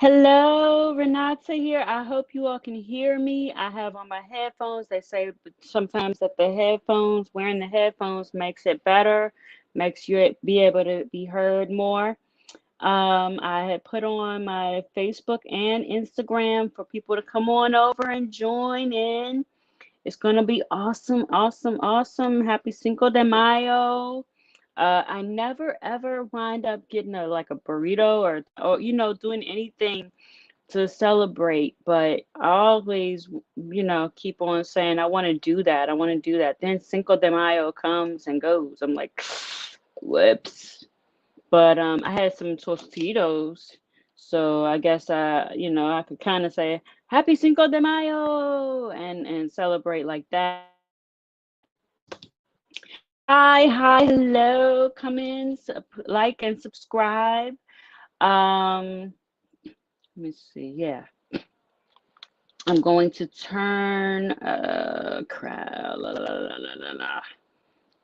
Hello, Renata here. I hope you all can hear me. I have on my headphones. They say sometimes that wearing the headphones makes it better, makes you be able to be heard more. I had put on my Facebook and Instagram for people to come on over and join in. It's gonna be awesome, awesome, awesome. Happy Cinco de Mayo. I never ever wind up getting a burrito or doing anything to celebrate, but I always, keep on saying I want to do that. I want to do that. Then Cinco de Mayo comes and goes. I'm like, whoops. But I had some Tostitos, so I guess I could kind of say Happy Cinco de Mayo and celebrate like that. Hi, hello. Come in, like and subscribe. Let me see. Yeah, I'm going to turn. Crap. La, la, la, la, la, la.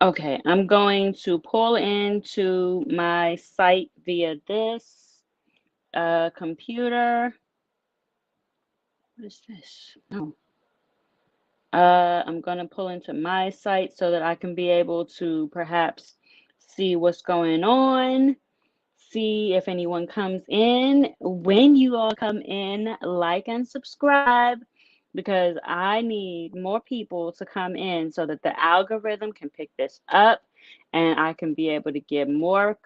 Okay, I'm going to pull into my site via this computer. What is this? No. I'm going to pull into my site so that I can be able to perhaps see what's going on, see if anyone comes in. When you all come in, like and subscribe because I need more people to come in so that the algorithm can pick this up and I can be able to get more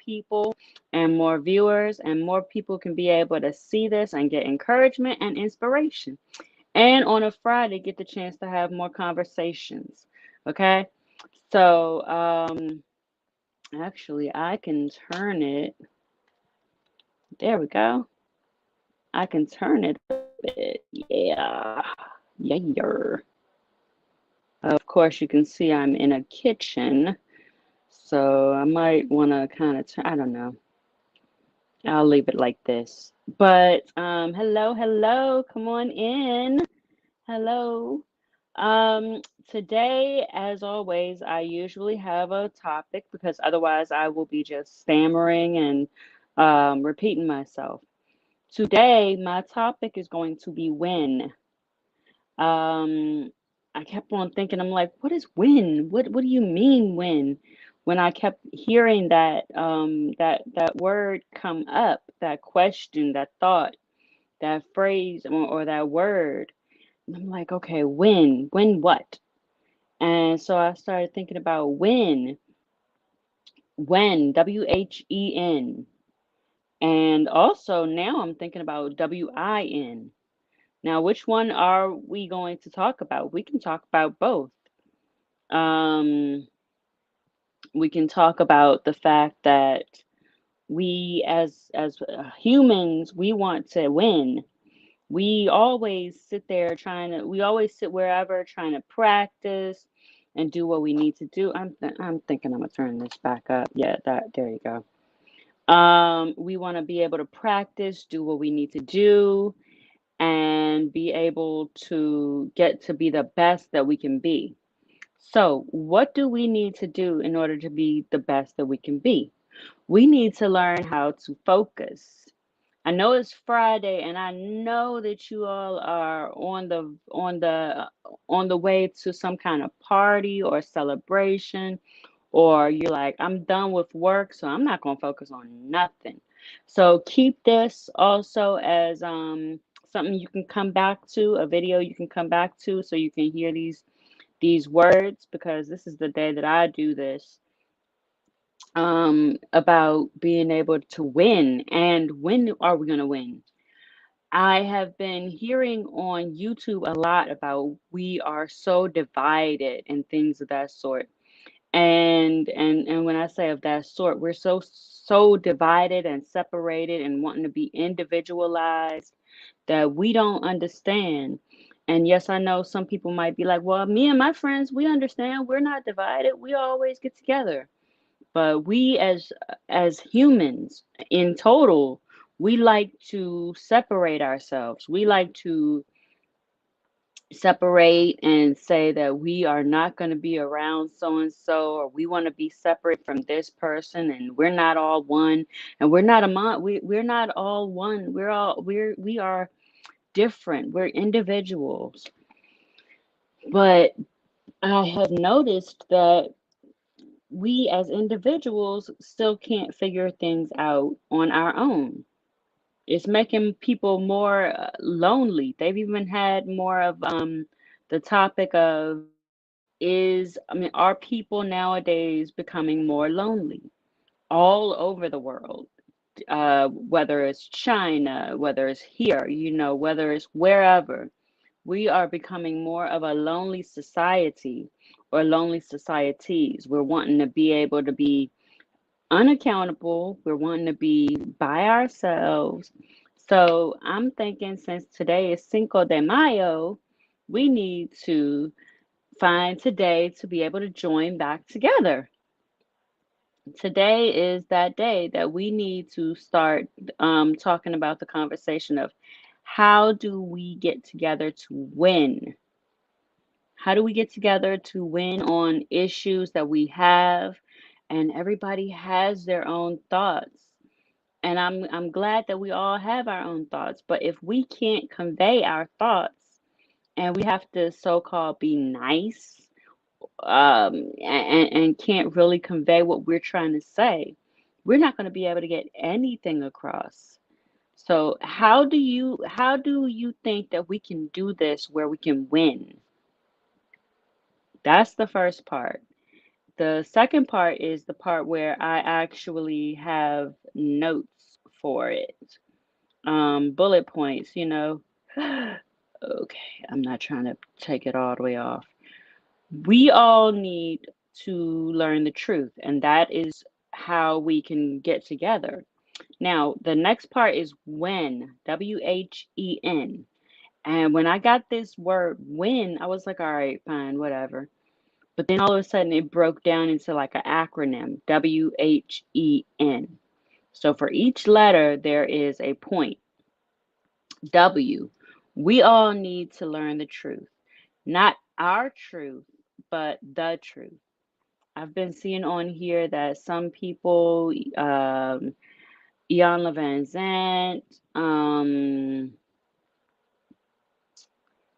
people and more viewers, and more people can be able to see this and get encouragement and inspiration. And on a Friday, get the chance to have more conversations. Okay? So, actually, I can turn it. There we go. I can turn it up a bit. Yeah. Yeah. Of course, you can see I'm in a kitchen. So I might want to kind of turn, I don't know. I'll leave it like this. But hello, hello. Come on in. Hello. Um, Today, as always, I usually have a topic because otherwise I will be just stammering and repeating myself. Today, my topic is going to be when. Um, I kept on thinking, I'm like, what is when? What do you mean when? When I kept hearing that word come up, that question, that thought, that phrase or that word. And I'm like, okay, when? When what? And so I started thinking about when, WHEN. And also now I'm thinking about WIN. Now, which one are we going to talk about? We can talk about both. Um, we can talk about the fact that we as humans, we want to win. We always sit wherever trying to practice and do what we need to do. I'm thinking I'm gonna turn this back up. Yeah, there you go. We want to be able to practice, do what we need to do, and be able to get to be the best that we can be. So, what do we need to do in order to be the best that we can be? We need to learn how to focus. I know it's Friday and I know that you all are on the way to some kind of party or celebration, or you're like, I'm done with work, so I'm not going to focus on nothing. So keep this also as something you can come back to, a video you can come back to so you can hear these words, because this is the day that I do this, about being able to win. And when are we going to win? I have been hearing on YouTube a lot about we are so divided and things of that sort. And when I say of that sort, we're so divided and separated and wanting to be individualized that we don't understand. And yes, I know some people might be like, well, me and my friends, we understand. We're not divided. We always get together. But we as humans in total, we like to separate ourselves. We like to separate and say that we are not going to be around so and so, or we want to be separate from this person, and we're not all one, and we're not we're not all one. We are different. We're individuals. But I have noticed that we as individuals still can't figure things out on our own. It's making people more lonely. They've even had more of the topic of are people nowadays becoming more lonely all over the world? Whether it's China, whether it's here, whether it's wherever, we are becoming more of a lonely society or lonely societies. We're wanting to be able to be unaccountable. We're wanting to be by ourselves. So I'm thinking since today is Cinco de Mayo, we need to find today to be able to join back together. Today is that day that we need to start talking about the conversation of how do we get together to win? How do we get together to win on issues that we have? And everybody has their own thoughts. And I'm glad that we all have our own thoughts. But if we can't convey our thoughts and we have to so-called be nice, and can't really convey what we're trying to say, we're not going to be able to get anything across. So how do you think that we can do this where we can win? That's the first part. The second part is the part where I actually have notes for it. Bullet points, Okay, I'm not trying to take it all the way off. We all need to learn the truth, and that is how we can get together. Now, the next part is when, WHEN. And when I got this word when, I was like, all right, fine, whatever. But then all of a sudden it broke down into like an acronym, WHEN. So for each letter, there is a point. W. We all need to learn the truth. Not our truth, but the truth. I've been seeing on here that some people, Ian Van Zant,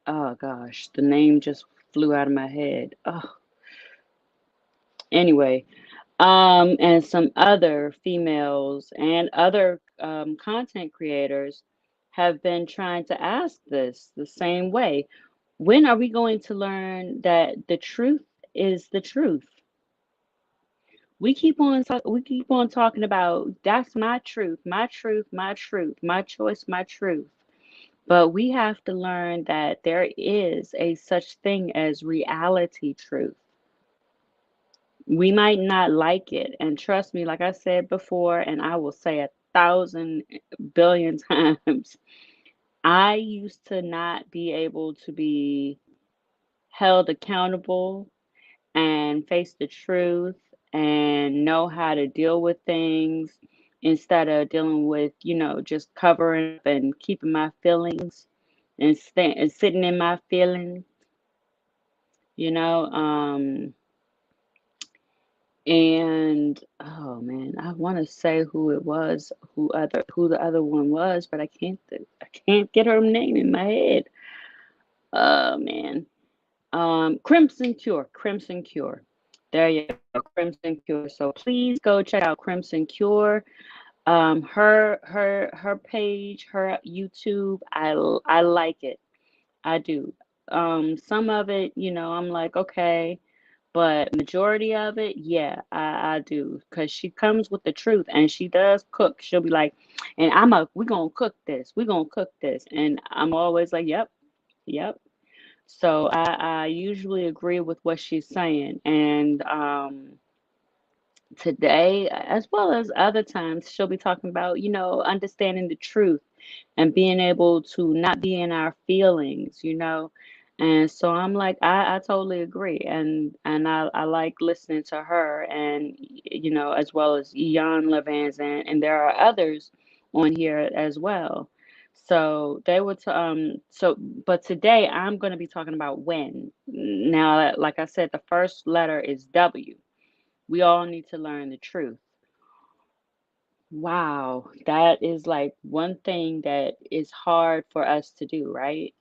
oh gosh, the name just flew out of my head. Oh, anyway, and some other females and other content creators have been trying to ask this the same way. When are we going to learn that the truth is the truth? We keep on talking about that's my truth, my truth, my choice, my truth. But we have to learn that there is a such thing as reality truth. We might not like it, and trust me, like I said before, and I will say 1,000 billion times, I used to not be able to be held accountable and face the truth and know how to deal with things instead of dealing with, just covering up and keeping my feelings and sitting in my feelings, you know. And oh man, I want to say who it was, who the other one was, but I can't get her name in my head. Oh man. Crimson Cure, Crimson Cure. There you go, Crimson Cure. So please go check out Crimson Cure. Her page, her YouTube, I like it. I do. Some of it, I'm like, okay, but majority of it, yeah, I do. Because she comes with the truth and she does cook. She'll be like, and we're gonna cook this, we're gonna cook this. And I'm always like, yep, yep. So I usually agree with what she's saying. And today, as well as other times, she'll be talking about, understanding the truth and being able to not be in our feelings. And so I'm like, I totally agree. And I like listening to her and, as well as Ian Levans and there are others on here as well. So they would but today I'm going to be talking about when. Now, like I said, the first letter is W. We all need to learn the truth. Wow, that is like one thing that is hard for us to do, right?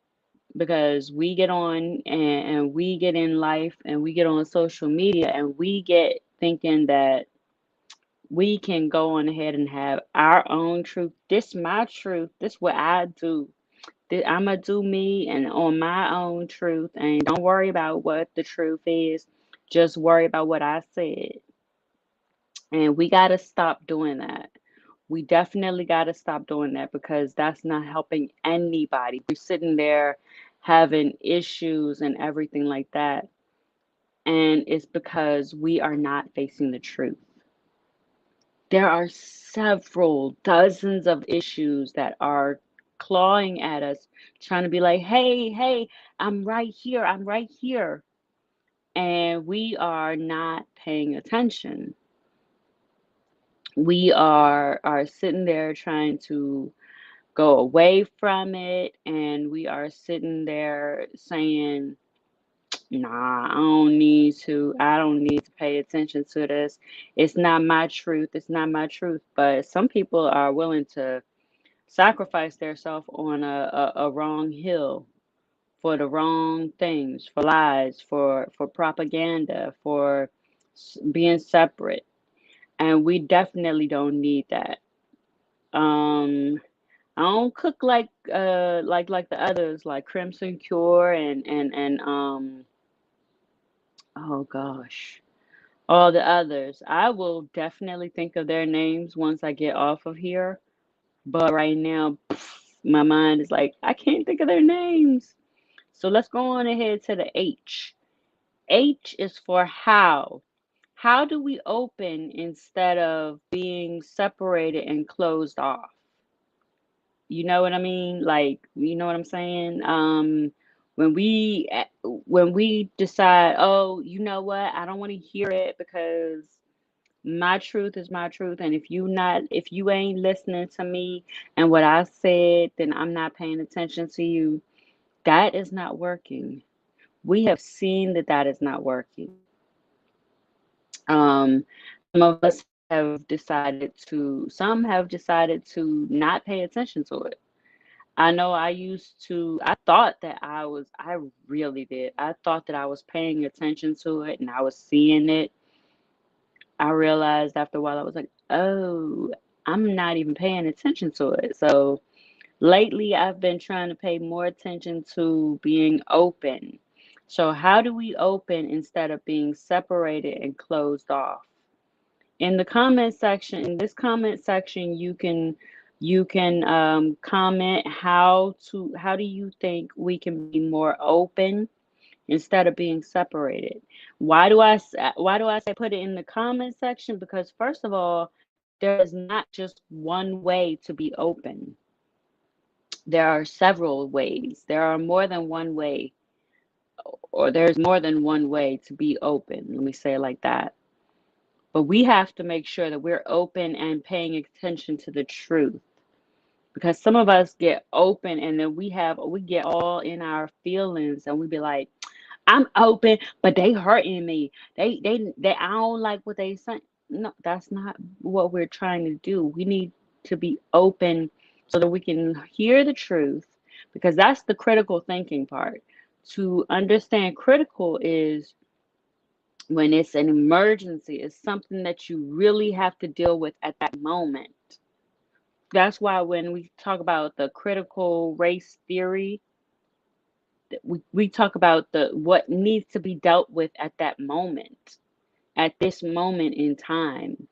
Because we get on and we get in life and we get on social media and we get thinking that we can go on ahead and have our own truth. This my truth. This what I do. I'ma do me and on my own truth, and don't worry about what the truth is. Just worry about what I said. And we gotta stop doing that. We definitely gotta stop doing that because that's not helping anybody. We're sitting there having issues and everything like that. And it's because we are not facing the truth. There are several dozens of issues that are clawing at us, trying to be like, hey, hey, I'm right here, I'm right here. And we are not paying attention. We are sitting there trying to go away from it, and we are sitting there saying, nah, I don't need to pay attention to this. It's not my truth. It's not my truth. But some people are willing to sacrifice themselves on a wrong hill for the wrong things, for lies, for propaganda, for being separate. And we definitely don't need that. Um, I don't cook like the others, like Crimson Cure and oh gosh, all the others. I will definitely think of their names once I get off of here. But right now, my mind is like, I can't think of their names. So let's go on ahead to the H. H is for how. How do we open instead of being separated and closed off? You know what I mean? Like, you know what I'm saying? When we decide, oh, you know what? I don't want to hear it because my truth is my truth, and if you ain't listening to me and what I said, then I'm not paying attention to you. That is not working. We have seen that that is not working. Um, some of us some have decided to not pay attention to it. I know I thought that I really did. I thought that I was paying attention to it and I was seeing it. I realized after a while, I was like, oh, I'm not even paying attention to it. So lately, I've been trying to pay more attention to being open. So, how do we open instead of being separated and closed off? In this comment section, you can comment how do you think we can be more open instead of being separated. Why do I say put it in the comment section? Because first of all, there is not just one way to be open. There are several ways. There are more than one way, or there's more than one way to be open. Let me say it like that. But we have to make sure that we're open and paying attention to the truth. Because some of us get open and then we get all in our feelings and we be like, I'm open, but they hurting me. They I don't like what they say. No, that's not what we're trying to do. We need to be open so that we can hear the truth because that's the critical thinking part. To understand critical is when it's an emergency, it's something that you really have to deal with at that moment. That's why when we talk about the critical race theory, we talk about the what needs to be dealt with at that moment, at this moment in time.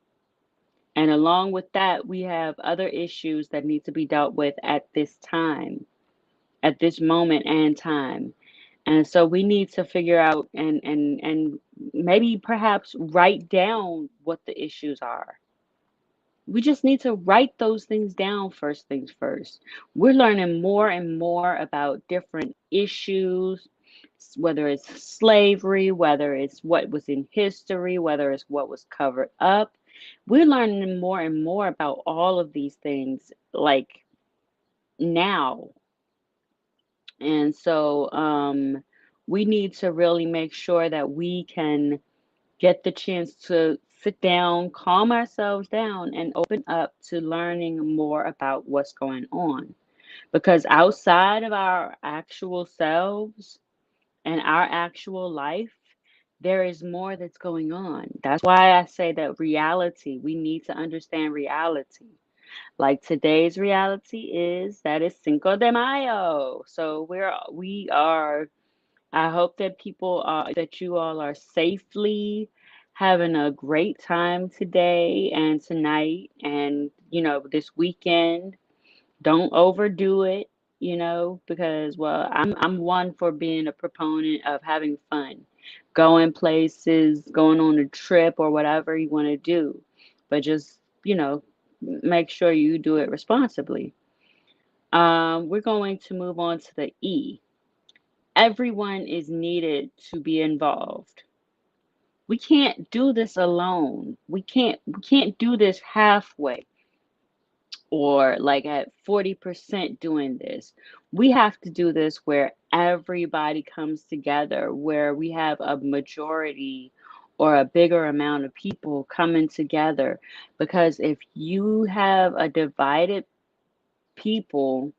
And along with that, we have other issues that need to be dealt with at this time, at this moment and time. And so we need to figure out and maybe perhaps write down what the issues are. We just need to write those things down first things first. We're learning more and more about different issues, whether it's slavery, whether it's what was in history, whether it's what was covered up. We're learning more and more about all of these things. Like now. And so we need to really make sure that we can get the chance to sit down, calm ourselves down, and open up to learning more about what's going on. Because outside of our actual selves and our actual life, there is more that's going on. That's why I say that reality, we need to understand reality. Like today's reality is that it's Cinco de Mayo. So we are I hope that that you all are safely having a great time today and tonight and this weekend. Don't overdo it, because well, I'm one for being a proponent of having fun, going places, going on a trip or whatever you want to do. But just, make sure you do it responsibly. We're going to move on to the E. Everyone is needed to be involved. We can't do this alone. We can't do this halfway or like at 40% doing this. We have to do this where everybody comes together, where we have a majority or a bigger amount of people coming together. Because if you have a divided people,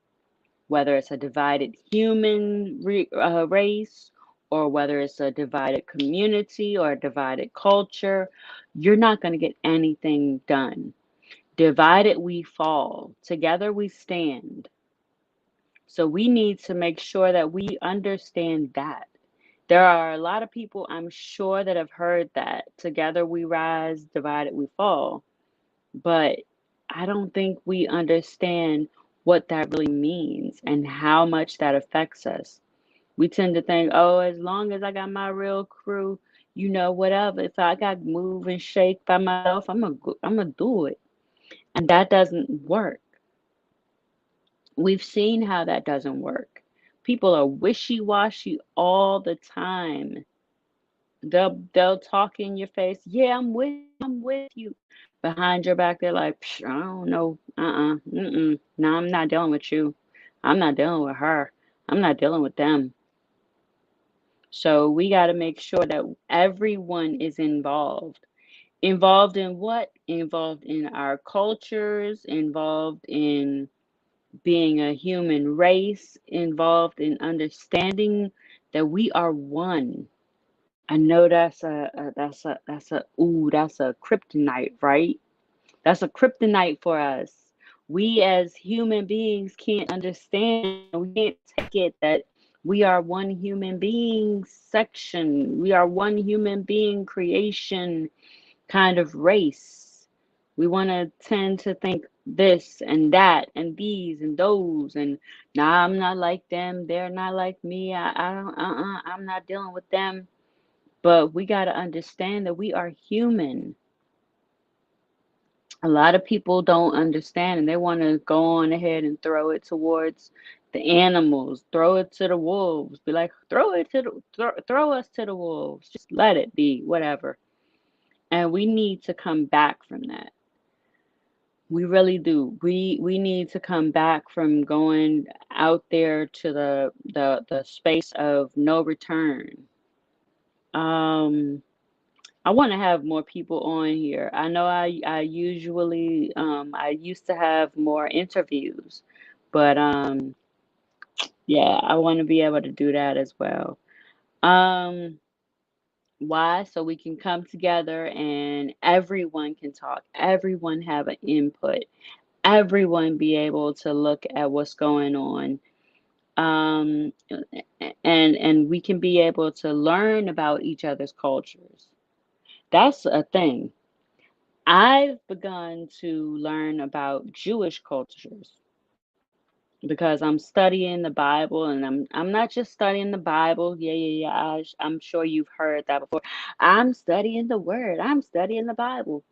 whether it's a divided race or whether it's a divided community or a divided culture, you're not going to get anything done. Divided we fall, together we stand. So we need to make sure that we understand that. There are a lot of people, I'm sure, that have heard that together we rise, divided we fall. But I don't think we understand what that really means and how much that affects us. We tend to think, oh, as long as I got my real crew, whatever. If I got to move and shake by myself, I'm gonna do it. And that doesn't work. We've seen how that doesn't work. People are wishy-washy all the time. They'll talk in your face. Yeah, I'm with you. Behind your back, they're like, "Psh, I don't know. Mm-mm. No, I'm not dealing with you. I'm not dealing with her. I'm not dealing with them." So we got to make sure that everyone is involved. Involved in what? Involved in our cultures, involved in being a human race, involved in understanding that we are one. I know that's a kryptonite, right? That's a kryptonite for us. We as human beings can't understand, we can't take it that we are one human being section. We are one human being creation kind of race. We want to tend to think this and that and these and those and nah, I'm not like them. They're not like me. I don't. I'm not dealing with them. But we got to understand that we are human. A lot of people don't understand and they want to go on ahead and throw it towards the animals, throw it to the wolves, be like, throw us to the wolves. Just let it be, whatever. And we need to come back from that. We really do. We need to come back from going out there to the space of no return. Um, I want to have more people on here. I know I used to have more interviews, but yeah, I want to be able to do that as well. Um, why? So we can come together and everyone can talk. Everyone have an input. Everyone be able to look at what's going on. Um, and we can be able to learn about each other's cultures. That's a thing. I've begun to learn about Jewish cultures because I'm studying the Bible and I'm not just studying the Bible. Yeah, yeah, yeah. I'm sure you've heard that before. I'm studying the word. I'm studying the Bible.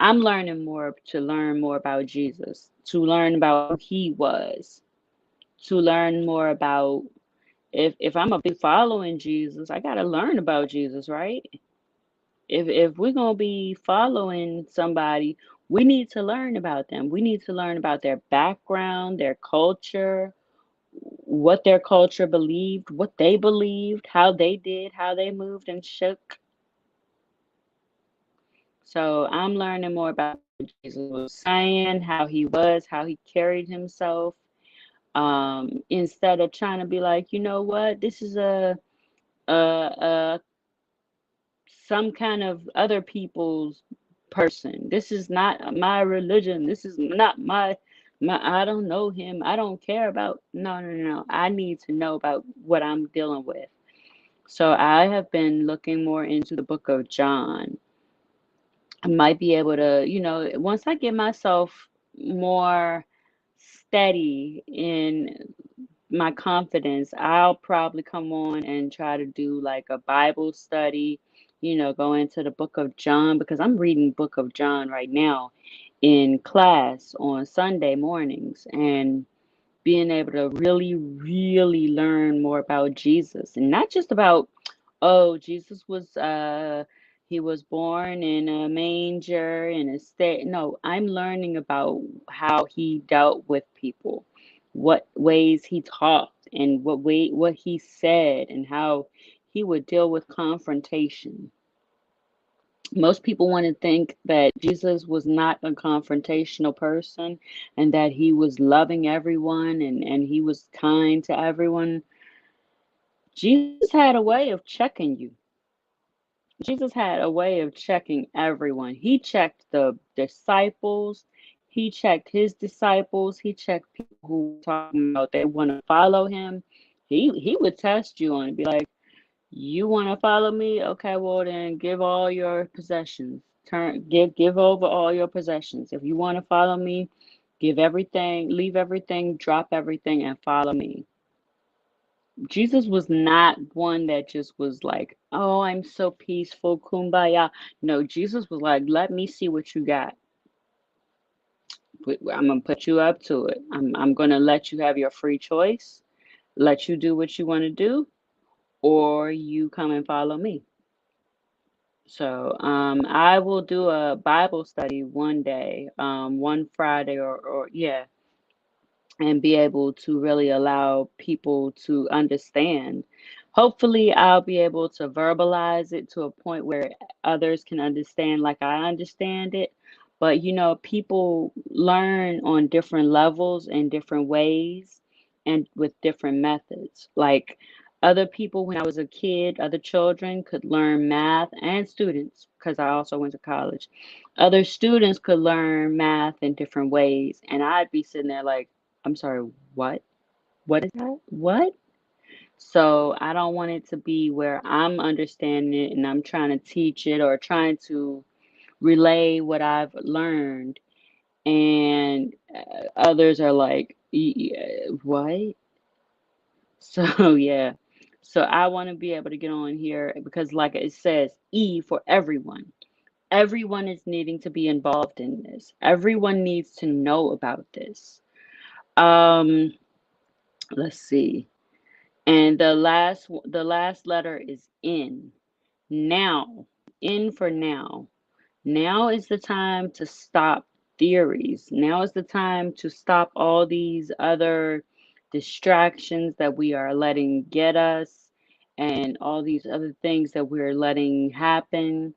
I'm learning more to learn more about Jesus, to learn about who he was, to learn more about if I'm gonna be following Jesus, I gotta learn about Jesus, right? If we're gonna be following somebody, We need to learn about them. We need to learn about their background, their culture, what their culture believed, what they believed, how they did, how they moved and shook. So I'm learning more about what Jesus was saying, how he was, how he carried himself. Instead of trying to be like, you know what, this is a some kind of other people's person. This is not my religion. This is not my I don't know him. I don't care about no no no. I need to know about what I'm dealing with. So I have been looking more into the book of John. I might be able to, once I get myself more steady in my confidence, I'll probably come on and try to do like a Bible study, go into the book of John because I'm reading book of John right now in class on Sunday mornings and being able to really, really learn more about Jesus and not just about, oh, Jesus was he was born in a manger in a state. No, I'm learning about how he dealt with people, what ways he talked and what he said and how he would deal with confrontation. Most people want to think that Jesus was not a confrontational person and that he was loving everyone and he was kind to everyone. Jesus had a way of checking you. Jesus had a way of checking everyone. He checked the disciples, he checked his disciples, he checked people who were talking about they want to follow him. He would test you on it, be like, you want to follow me? Okay, well then give all your possessions. Give over all your possessions. If you want to follow me, give everything, leave everything, drop everything and follow me. Jesus was not one that just was like, "Oh, I'm so peaceful, kumbaya." No, Jesus was like, "Let me see what you got. I'm gonna put you up to it. I'm gonna let you have your free choice, let you do what you want to do, or you come and follow me." So I will do a Bible study one day, one Friday or yeah, and be able to really allow people to understand. Hopefully, I'll be able to verbalize it to a point where others can understand like I understand it. But people learn on different levels and different ways and with different methods. Like other people, when I was a kid, other children could learn math and students, because I also went to college. Other students could learn math in different ways. And I'd be sitting there like, I'm sorry, what? What is that? What? So I don't want it to be where I'm understanding it and I'm trying to teach it or trying to relay what I've learned, and others are like, What?" So yeah. So I want to be able to get on here because, like it says, E for everyone. Everyone is needing to be involved in this. Everyone needs to know about this. Um, let's see. And the last letter is N. Now. N for now. Now is the time to stop theories. Now is the time to stop all these other distractions that we are letting get us and all these other things that we're letting happen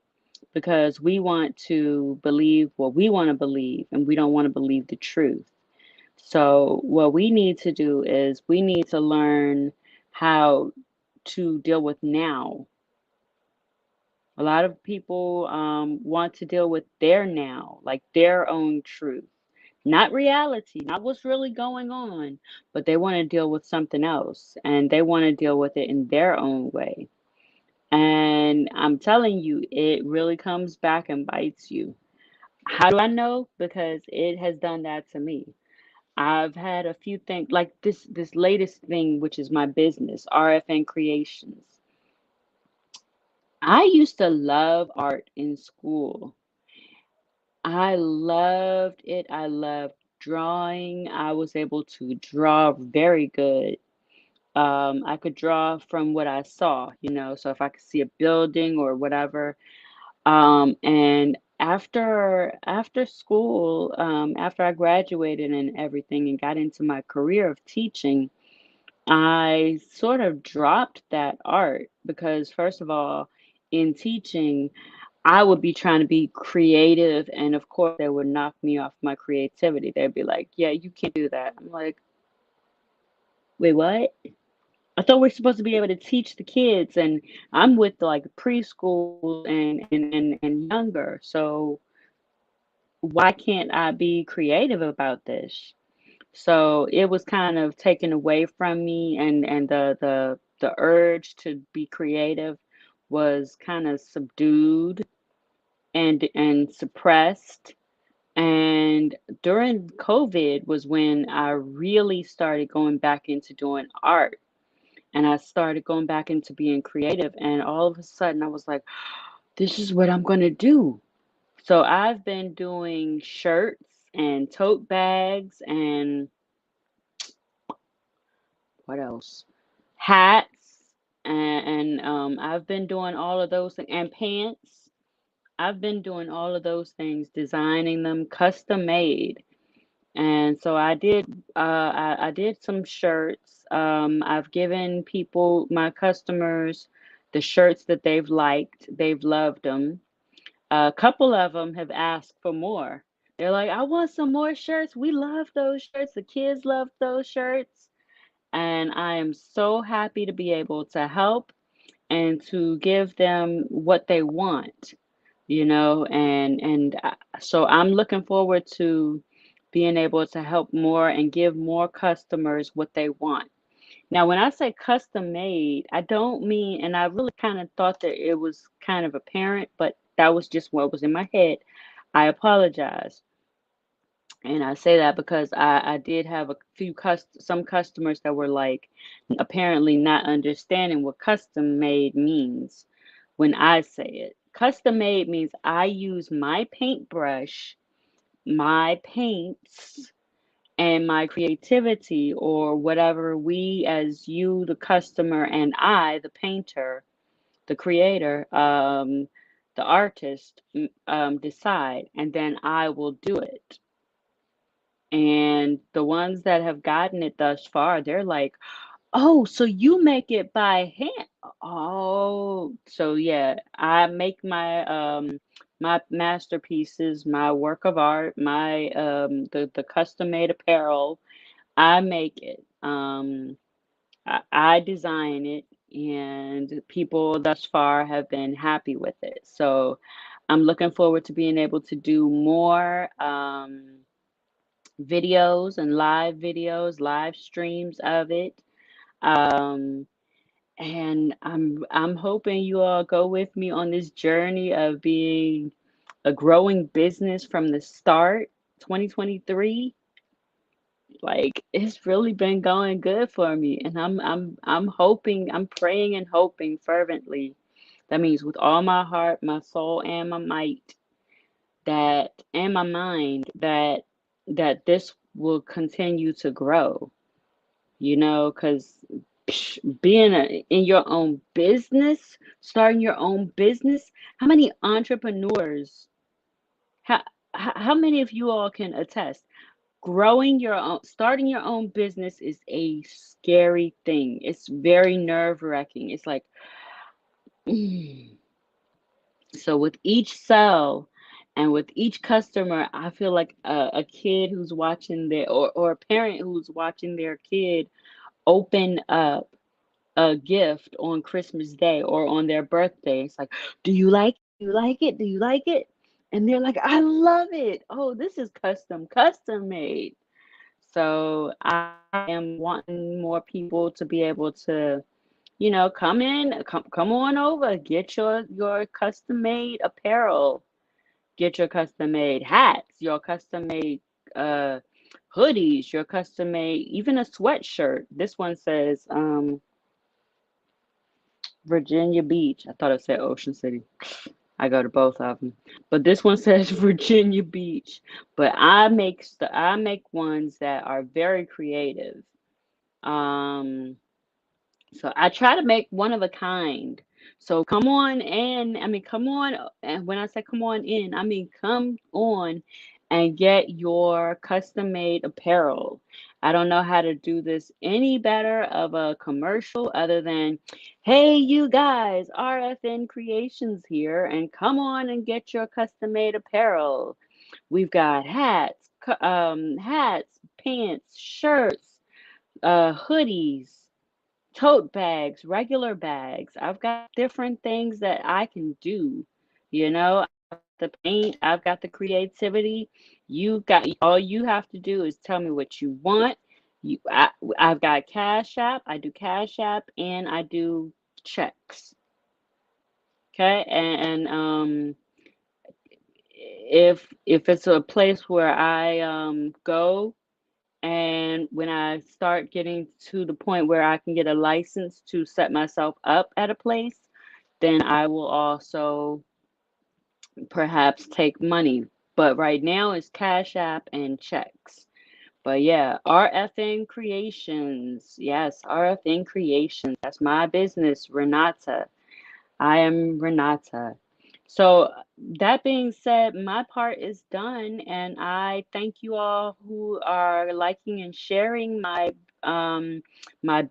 because we want to believe what we want to believe and we don't want to believe the truth. So, what we need to do is we need to learn how to deal with now. A lot of people want to deal with their now, like their own truth, not reality, not what's really going on, but they want to deal with something else and they want to deal with it in their own way. And I'm telling you, it really comes back and bites you. How do I know? Because it has done that to me. I've had a few things like this latest thing, which is my business, RFN Creations. I used to love art in school. I loved it. I loved drawing. I was able to draw very good. I could draw from what I saw, so if I could see a building or whatever. And after school, after I graduated and everything and got into my career of teaching, I sort of dropped that art because, first of all, in teaching, I would be trying to be creative, and of course, they would knock me off my creativity. They'd be like, "Yeah, you can't do that." I'm like, "Wait, what? I thought we're supposed to be able to teach the kids, and I'm with like preschool and younger, so why can't I be creative about this?" So it was kind of taken away from me, and the urge to be creative was kind of subdued and suppressed. And during COVID was when I really started going back into doing art, and I started going back into being creative, and all of a sudden I was like, this is what I'm going to do. So I've been doing shirts and tote bags and what else? Hats, and I've been doing all of those things, and pants. I've been doing all of those things, designing them custom made. And so I did some shirts. I've given people, my customers, the shirts that they've liked. They've loved them. A couple of them have asked for more. They're like, I want some more shirts. We love those shirts. The kids love those shirts. And I am so happy to be able to help and to give them what they want, so I'm looking forward to being able to help more and give more customers what they want. Now, when I say custom made, I don't mean, and I really kind of thought that it was kind of apparent, but that was just what was in my head. I apologize. And I say that because I did have a few some customers that were like apparently not understanding what custom made means when I say it. Custom made means I use my paintbrush, my paints, and my creativity or whatever we as you, the customer, and I, the painter, the creator, the artist, decide, and then I will do it. And the ones that have gotten it thus far, they're like, "Oh, so you make it by hand?" Oh, so yeah, I make my masterpieces, my work of art, my the custom made apparel. I make it. I design it, and people thus far have been happy with it. So I'm looking forward to being able to do more. Videos and live videos, live streams of it. Um, and I'm hoping you all go with me on this journey of being a growing business from the start, 2023. Like it's really been going good for me, and I'm hoping, I'm praying and hoping fervently. That means with all my heart, my soul, and my might, that and my mind, that this will continue to grow, because being in your own business, starting your own business, how many entrepreneurs, how, how many of you all can attest? Growing your own, starting your own business is a scary thing. It's very nerve-wracking. It's like, so with each sale and with each customer, I feel like a kid who's watching their, or a parent who's watching their kid open up a gift on Christmas Day or on their birthday. It's like, do you like it? Do you like it? Do you like it? And they're like, I love it. Oh, this is custom made. So I am wanting more people to be able to, come in, come on over, get your custom made apparel, get your custom made hats, your custom made uh hoodies, your custom made, even a sweatshirt. This one says Virginia Beach. I thought it said Ocean City. I go to both of them, but this one says Virginia Beach. But I make ones that are very creative. Um, so I try to make one of a kind. So come on in. I mean, come on. And when I say come on in, I mean come on and get your custom made apparel. I don't know how to do this any better of a commercial other than, hey, you guys, RFN Creations here, and come on and get your custom made apparel. We've got hats, pants, shirts, hoodies, tote bags, regular bags. I've got different things that I can do. You know, the paint, I've got the creativity. You got all you have to do is tell me what you want. I've got Cash App. I do Cash App and I do checks. Okay, and if it's a place where I go and when I start getting to the point where I can get a license to set myself up at a place, then I will also perhaps take money. But right now it's Cash App and checks. But yeah, RFN Creations. Yes, RFN Creations. That's my business, Renata. I am Renata. So that being said, my part is done, and I thank you all who are liking and sharing my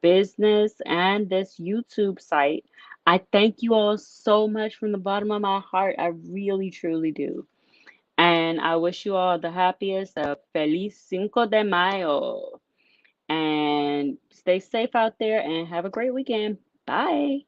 business and this YouTube site. I thank you all so much from the bottom of my heart. I really truly do. And I wish you all the happiest of Feliz Cinco de Mayo. And stay safe out there and have a great weekend. Bye.